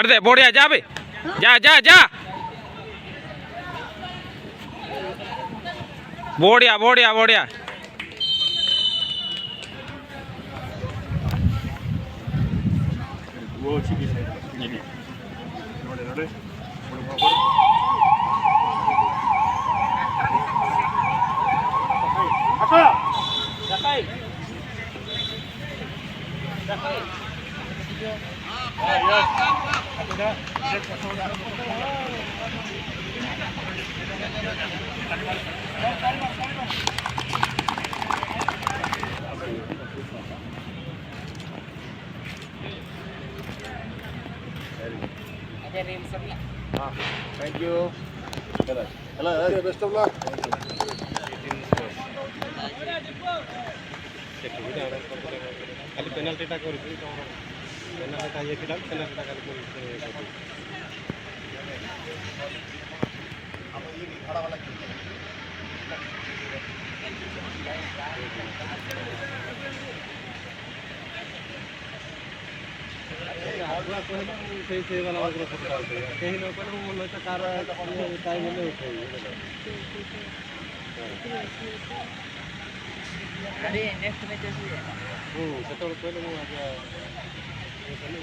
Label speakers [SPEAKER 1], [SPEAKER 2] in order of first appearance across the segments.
[SPEAKER 1] छड़ दे बोड़िया जा बे जा जा जा Bodiya Bodiya Bodiya
[SPEAKER 2] Thank you. Hello. Best of luck. खाली पेनाल्टीटा करिछि पेनाल्टीटा ये खिलाफ पेनाल्टीटा खाली करिछि अब ये खड़ा वाला आगुआ कहले से वाला वाला फोटो आउत केही न कोन मन त कार टाइम ले उठै
[SPEAKER 3] अरे नेक्स्ट मैच है
[SPEAKER 2] सेतोल पहले मु आगे ये कने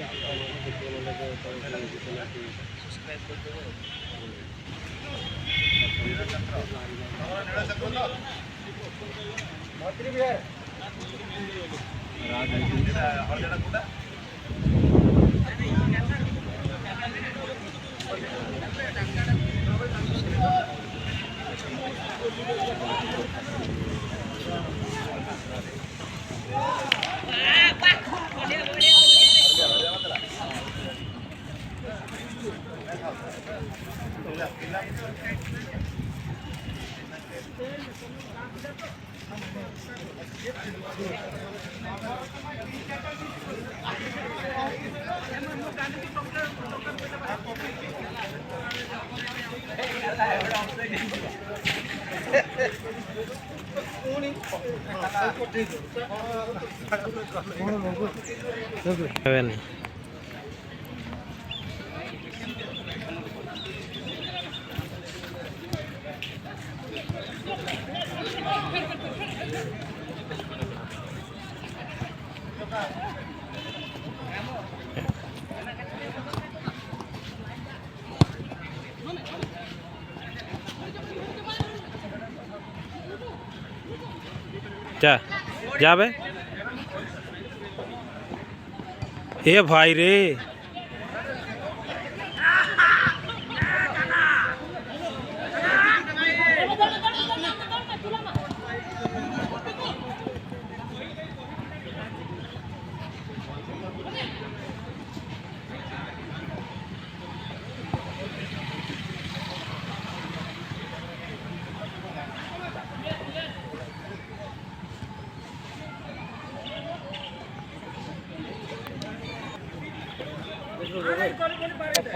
[SPEAKER 2] देखो लगे
[SPEAKER 3] सब्सक्राइब कर दो
[SPEAKER 2] मंत्री भी है राज हर जगह कोटा
[SPEAKER 1] जा जा बे ए भाई रे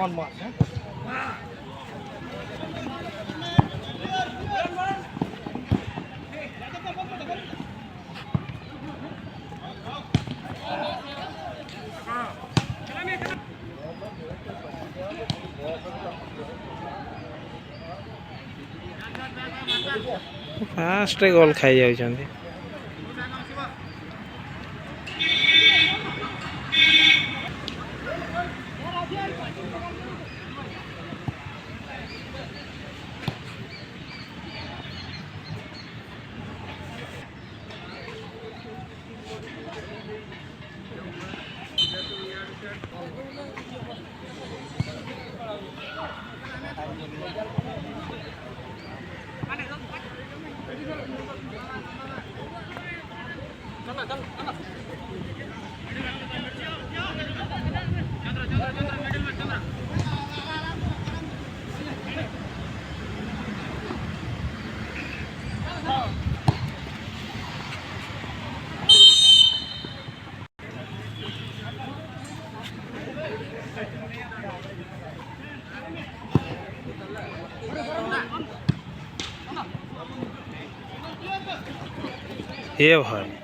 [SPEAKER 2] कौन मार है
[SPEAKER 1] फास्ट गोल खाई जाउछन्ती ये भाई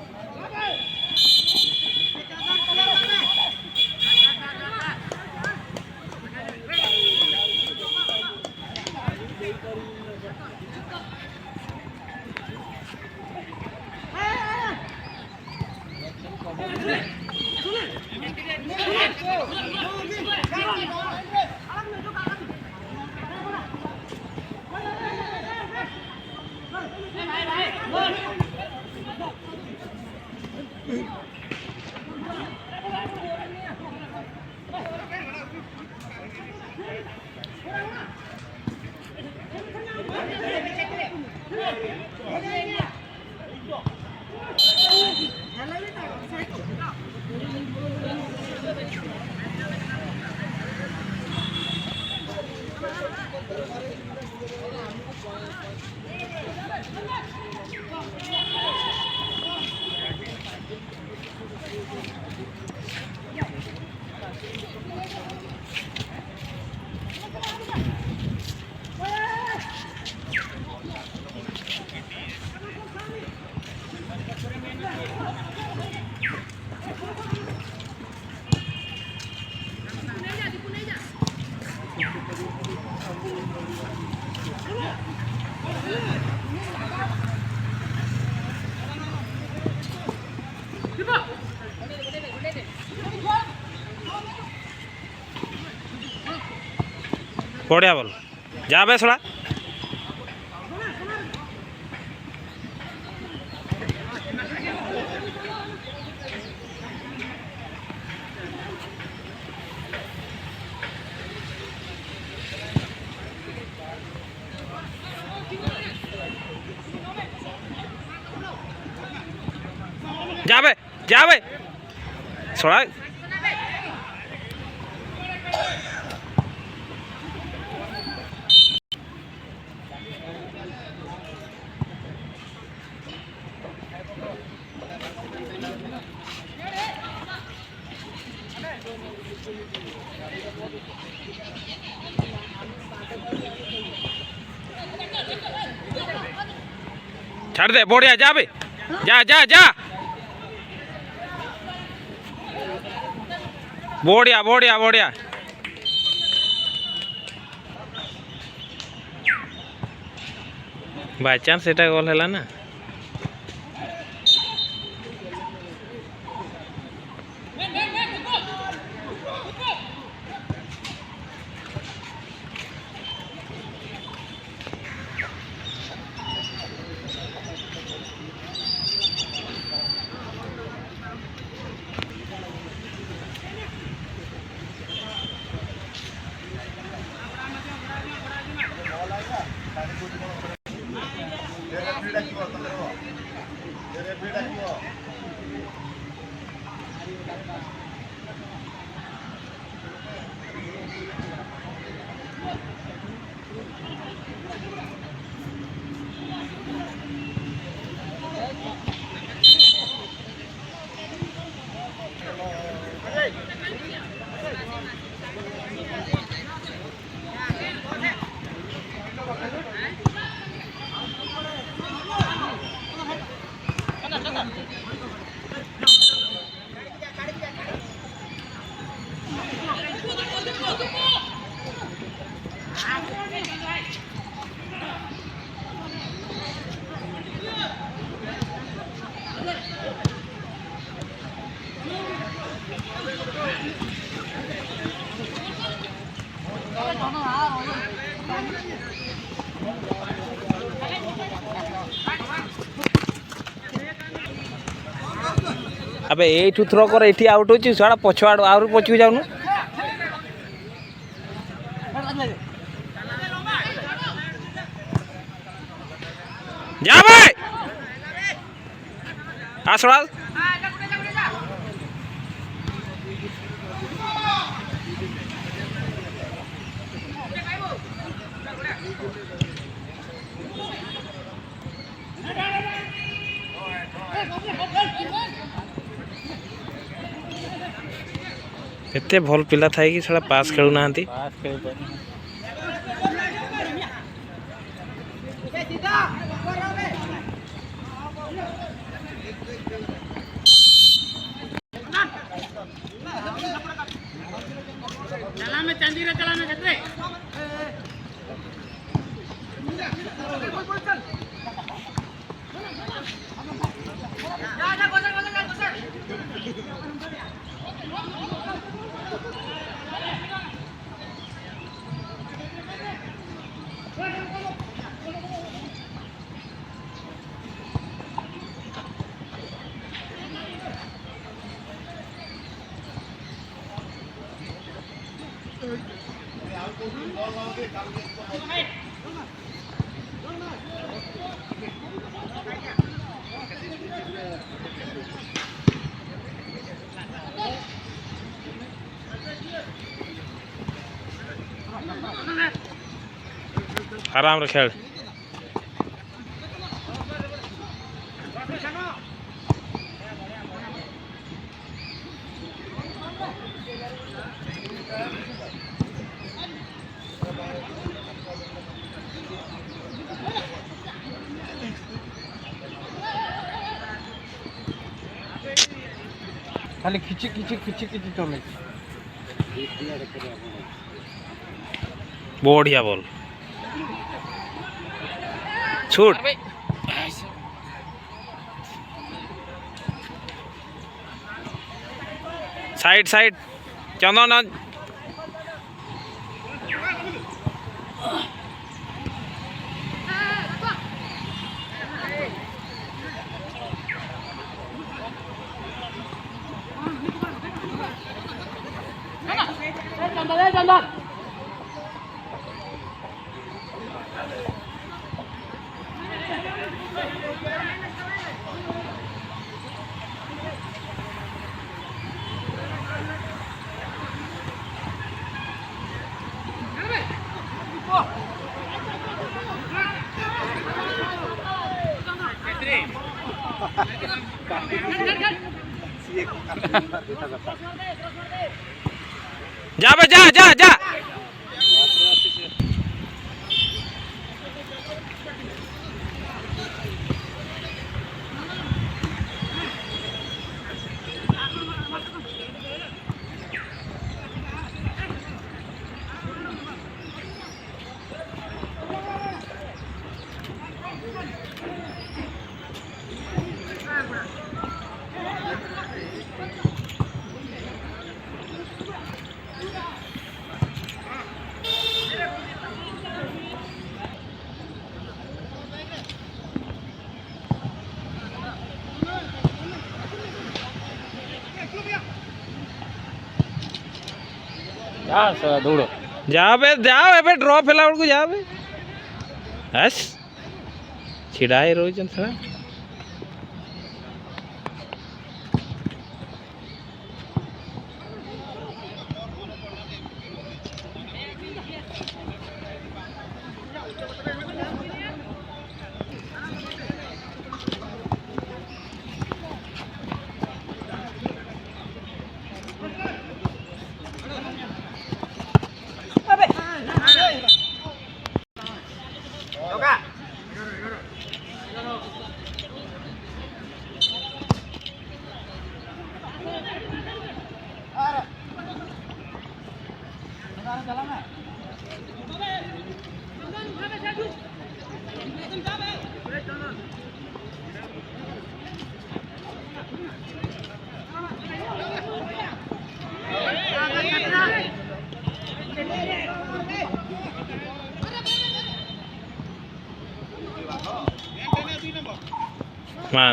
[SPEAKER 1] बढ़िया बॉल जा बे थोड़ा जा बे थोड़ा छाड़ दे बढ़िया जा बे जा जा जा बढ़िया बढ़िया बढ़िया बाय चांस एटा गोल है ना अबे एठू थ्रो कर एठी आउट होची साडा पछवाड़ आउर पछू जाउनु जा बे आसड़ा केते भल पिला थाई कि छड़ा पास खेलु नांती आराम रे खेल
[SPEAKER 2] खाली खिची खिची खिची खिची चले
[SPEAKER 1] बढ़िया बॉल छूट साइड साइड चंदन जा बे जा जा जा
[SPEAKER 2] ଦୌଡ଼
[SPEAKER 1] ଯାଅ ଏବେ ଡ୍ରପ୍ ହେଲା ବେଳକୁ ଯାଅ ବେ ଆସ୍ ଛିଡ଼ା ହେଇ ରହୁଛନ୍ତି ସେଟା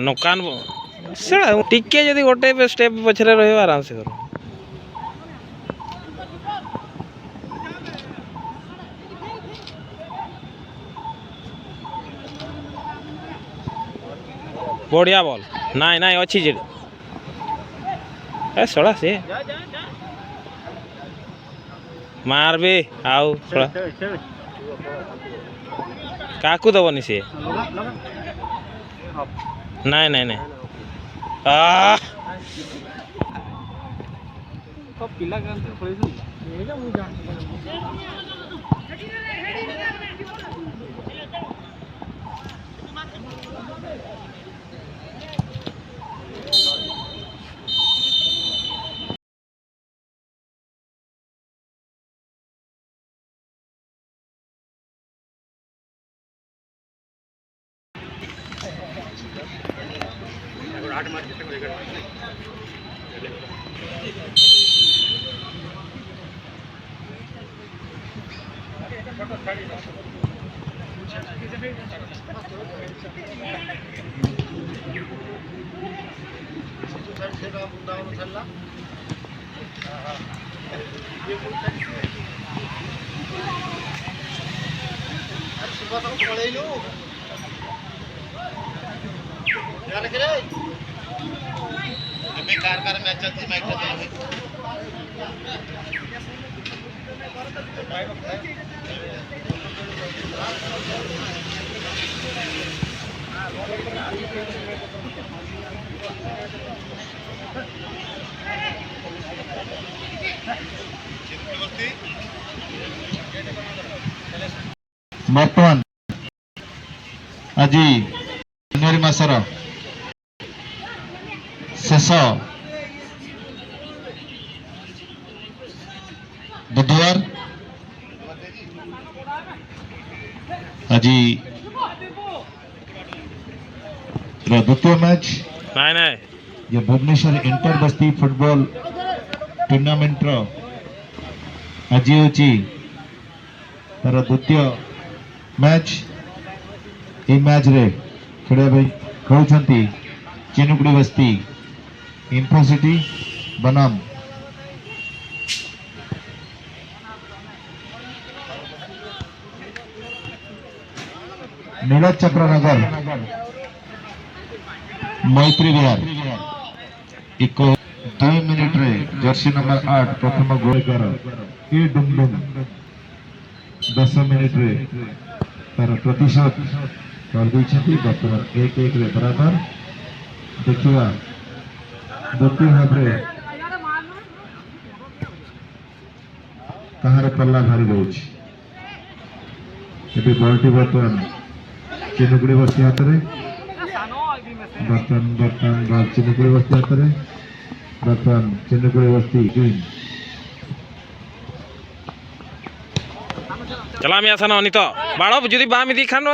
[SPEAKER 1] ନକାନ ସେଟା ଟିକେ ଯଦି ଗୋଟେ ଷ୍ଟେପ୍ ପଛରେ ରହିବ ଆରାମସେ କର ବଢ଼ିଆ ବଲ୍ ନାଇଁ ନାଇଁ ଅଛି ଯେ ଏ ଶଳା ସେ ମାରବେ ଆଉ ଶଳା କାହାକୁ ଦେବନି ସିଏ ନାଇଁ ନାଇଁ ନାଇଁ
[SPEAKER 2] ପିଲା ଖେଳୁଛନ୍ତି कार मैच चलती माइक
[SPEAKER 4] ବର୍ତ୍ତମାନ ଆଜି ଜାନୁଆରୀ ମାସର ଶେଷ ବୁଧବାର ଆଜି ଦ୍ୱିତୀୟ ମ୍ୟାଚ୍
[SPEAKER 1] ନାଇଁ ନାଇଁ
[SPEAKER 4] ये भुवनेश्वर इंटर बस्ती फुटबॉल टूर्नामेंट आज हूँ तार द्वितीय मैच ये मैच रे खेलिया भाई कहते चिनुकुड़ी बस्ती इंफोसिटी बनाम नीरज चक्रनगर मैत्री विहार एक 2 मिनिट रे जर्सी नंबर 8 प्रथम गोल कर ए डुमडुम 10 मिनिट रे तार प्रतिशत कर दैछथि वर्तमान 1-1 रे बराबर देखिवा द्वितीय भाବରେ କାହାର ପଲ୍ଲା ଭାରି ଯାଉଛି। ଏଠି ବଲଟି ବର୍ତ୍ତମାନ ଚିନୁକୁଡ଼ି ବସ୍ତି ହାତରେ, ବର୍ତ୍ତମାନ ଚିନୁକୁଡ଼ି ବସ୍ତି ହାତରେ, ବର୍ତ୍ତମାନ ଚିନୁକୁଡ଼ି ବସ୍ତି ଗ୍ରୀନ।
[SPEAKER 1] चला मी असा ना अनित बाळो जुदी बा मी दिखान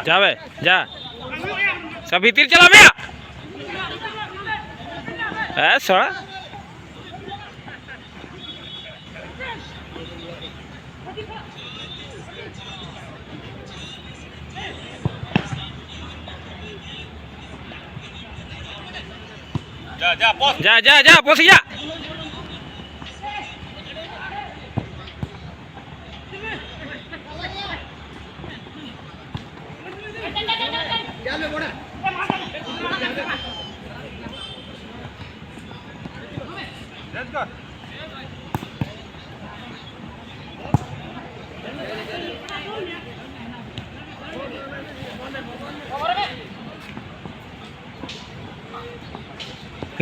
[SPEAKER 1] जा बे जा सब भीतर चला बे सोड़ा जा पोसी जा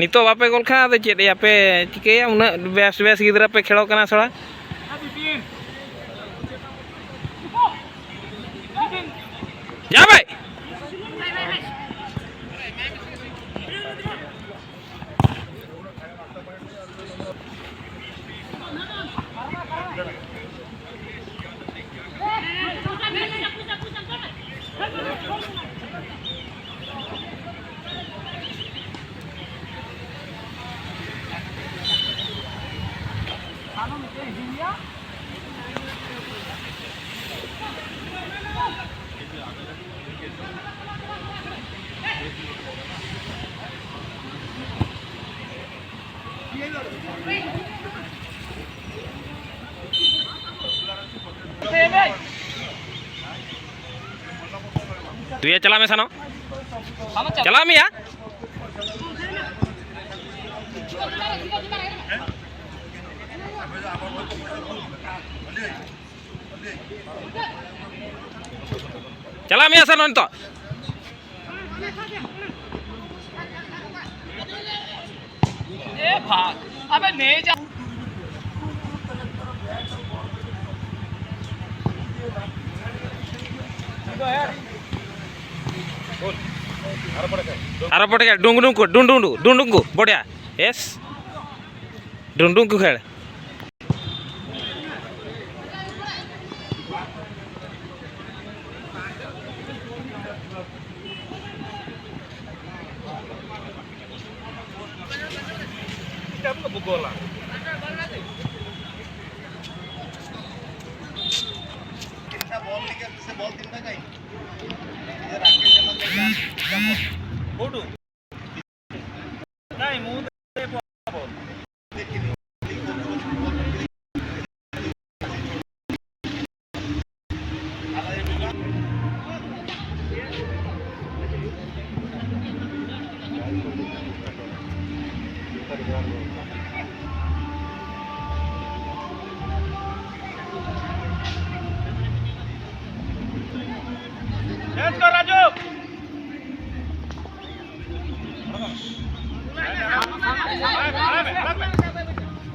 [SPEAKER 1] नितो बापे गोल खा तो चेत पे चिके उन बेस बेस गिद्रा पे खेड़ो कना सड़ा जा भाई तू ये चला मैं सनो चला मैं या चला मैं सनो तो
[SPEAKER 3] ए भाग अबे नहीं जा
[SPEAKER 1] आरो पटे खेळ डुंगडुंगू बढिया येस डुंगडुंगू खेळ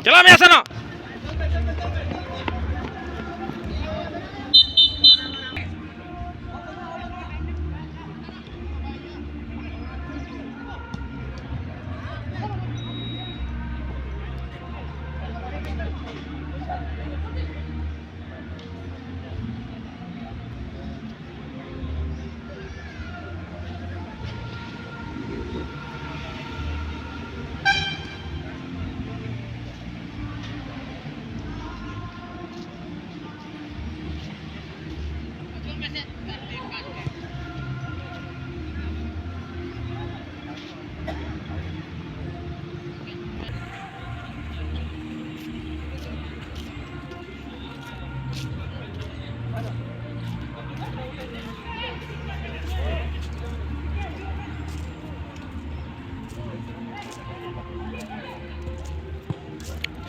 [SPEAKER 1] चला मैं सनो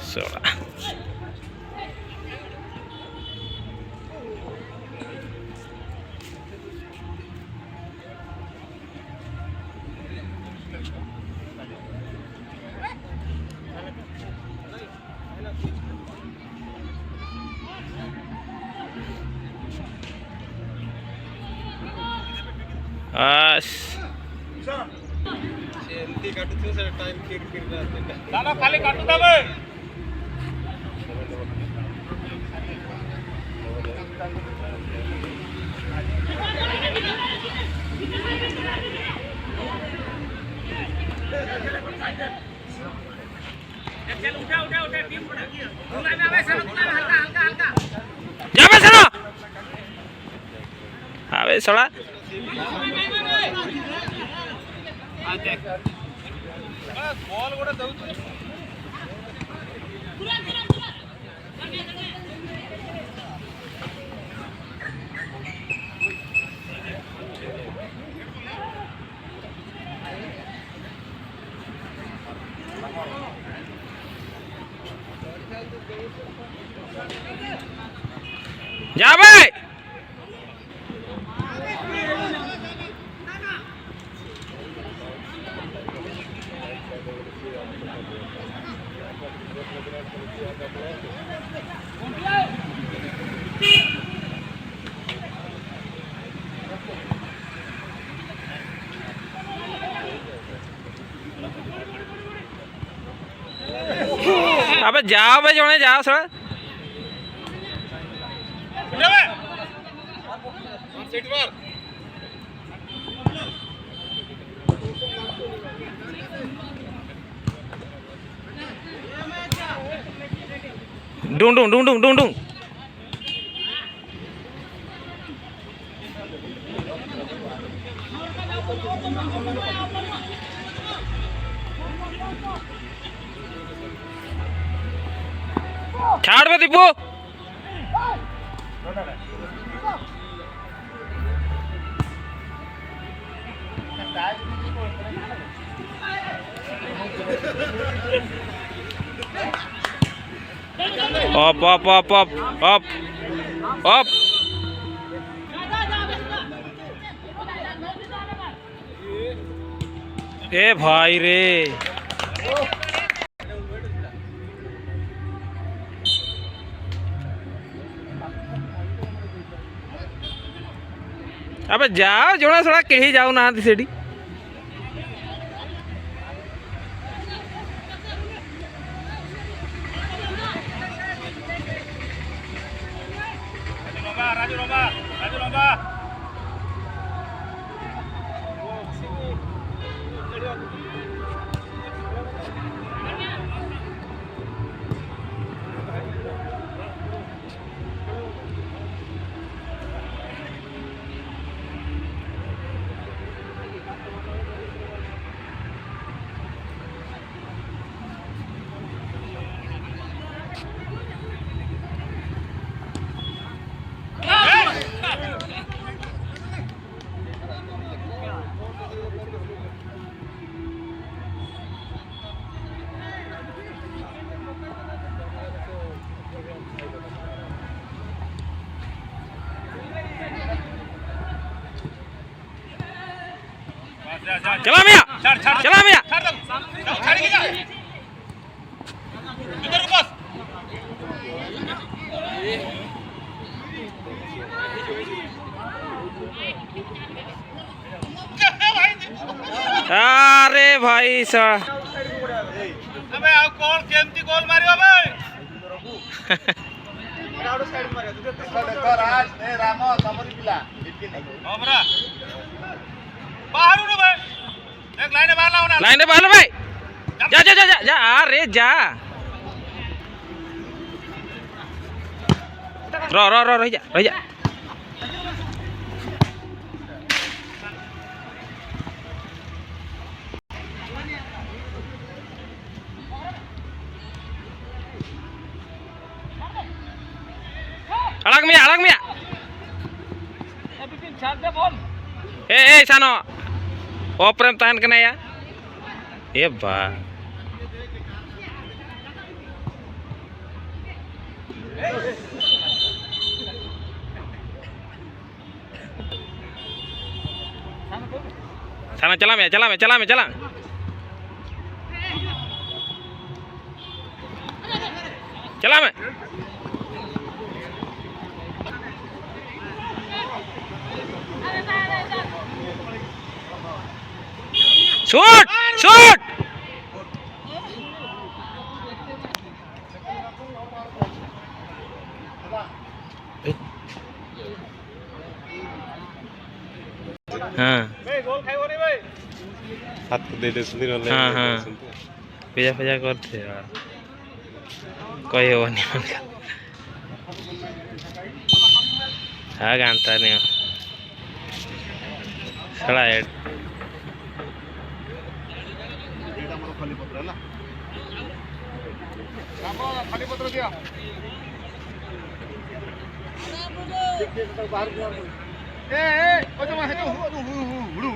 [SPEAKER 1] सोडा
[SPEAKER 2] एमती काटू सर टाइम फिर
[SPEAKER 1] खाली काटू दबे आवे सोडा
[SPEAKER 2] बॉल गोटे दउछ
[SPEAKER 1] जा भाई अबे जाओ भाई जोने जाओ सर
[SPEAKER 2] सेट मार
[SPEAKER 1] डूं डूं छाड़ बे Deepu Up, up, up, up, up, up. ए भाई रे, अबे जाओ जोड़ा थोड़ा कहीं जाओ ना सेठी चला मिया, चला मिया। अरे भाई सा
[SPEAKER 2] अबे आ कौन केमती गोल मारियो बे आउट साइड मारियो देखो राज ए रामो समरी पिला इतकी नहीं हां बरा बाहर उड़ो बे एक लाइन बाहर लाओ ना
[SPEAKER 1] लाइन बाहर भाई जा जा जा जा, जा अरे जा रो रो रो रह जा रह जा अलग मिया ए सानो ओ प्रेम तान कना या ए बा सानो चला मैं शूट शूट हाँ
[SPEAKER 2] गोल खाइबो रे भाई हाथ दे दे सुंदर वाले
[SPEAKER 1] हाँ हाँ पिजा करते यार कोई हो नहीं उनका हाँ गानता नहीं सड़ा है
[SPEAKER 2] खाली पत्र है ना खाली पत्र दिया ए ओ तो है हुडू हुडू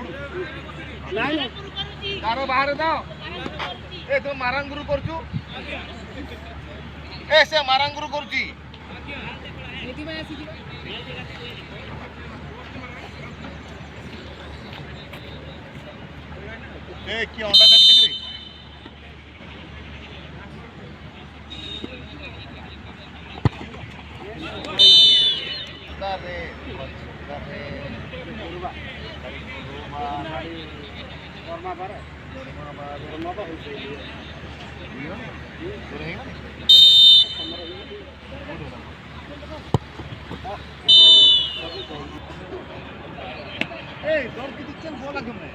[SPEAKER 2] नहीं तारो बाहर दाओ ए तो मारांग गुरु करछु ए से मारांग गुरु करछि एति में आसी ए की अंडा दे बिकरी दारे वर्मा पर वर्मा पर ए दौड़ की दिक्कत हो लगे मैं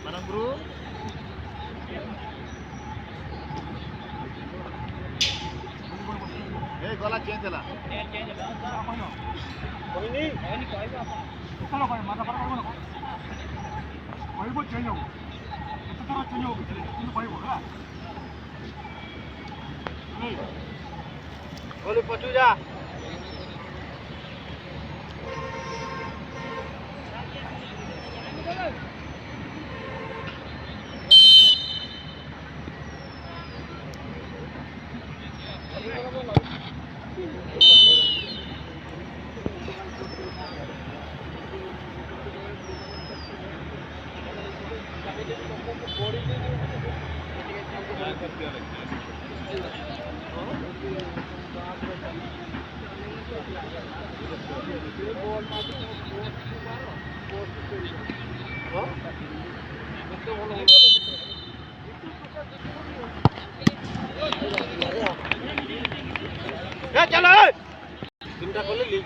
[SPEAKER 2] Mana bro? ए गला चेंज होला कोई नहीं चलो भाई माथा पर करो कोई वो चेंज हो कितना चेंज हो तुम भाई होगा नहीं बोले पचू जा चलो तीनटा করলে লিগ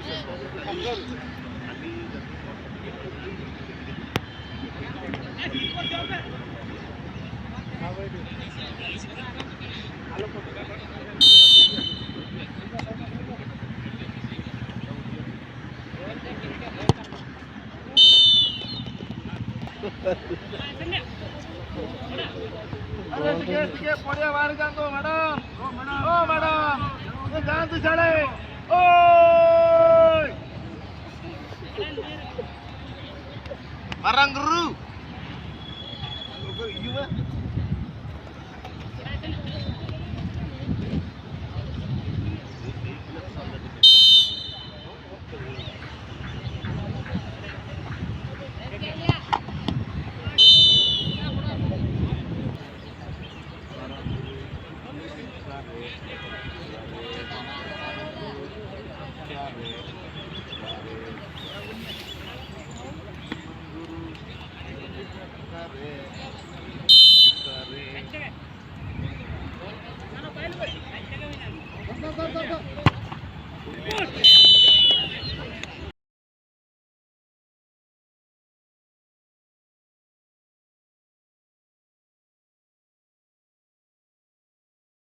[SPEAKER 2] अरे टिके पड़िया बाहर जान दो मैडम ओ मैडम ये जान तू चढ़े ओय Maranguru युवा Guru